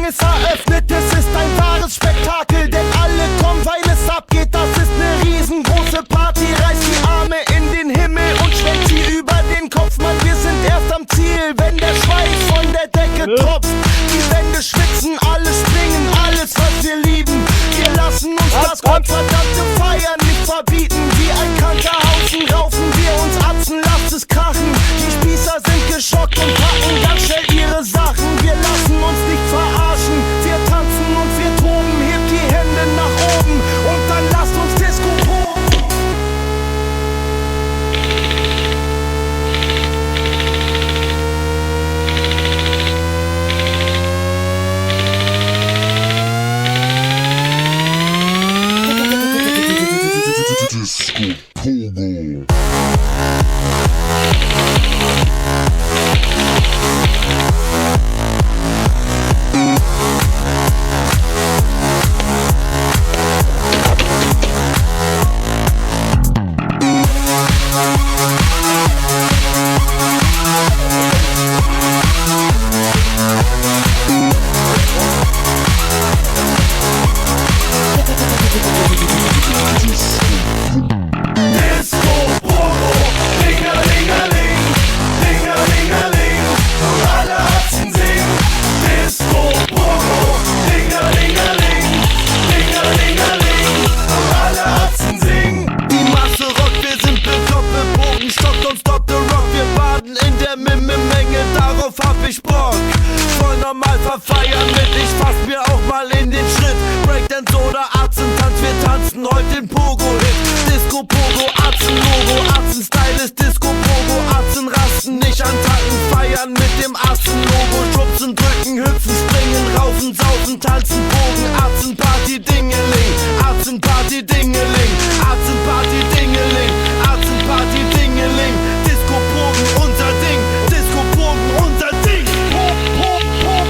Vorhang ist eröffnet, es ist ein wahres Spektakel, denn alle kommen, weil es abgeht. Das ist eine riesengroße Party, reißt die Arme in den Himmel und schwenkt sie über den Kopf. Mann, wir sind erst am Ziel, wenn der Schweiß von der Decke tropft. Die Wände schwitzen, alles springen, alles was wir lieben. Wir lassen uns das gottverdammte Feiern nicht verbieten. Wie ein Kanterhausen raufen wir uns Atzen, lasst es krachen. Die Spießer sind geschockt und packen ganz schnell ihre Sachen. Wir lassen uns nicht verarschen, wir tanzen und wir toben. Hebt die Hände nach oben und dann lasst uns Disco proben. Disco Pogo. Feiern mit, ich fass mir auch mal in den Schritt. Breakdance oder Arzentanz, wir tanzen heute den Pogo-Hit. Disco Pogo, Arzen-Logo, Arzen-Style ist Disco Pogo. Arzen rasten, nicht antanken, feiern mit dem Arzen-Logo. Schubsen, drücken, hüpfen, springen, raufen, saufen, tanzen, Bogen. Arzen-Party, Dingeling, Arzen-Party, Dingeling, Arzen-Party, Dingeling, Arzen-Party, Dingeling. Disco Pogen, unser Ding, Disco Pogen, unser Ding. Disco Pogo.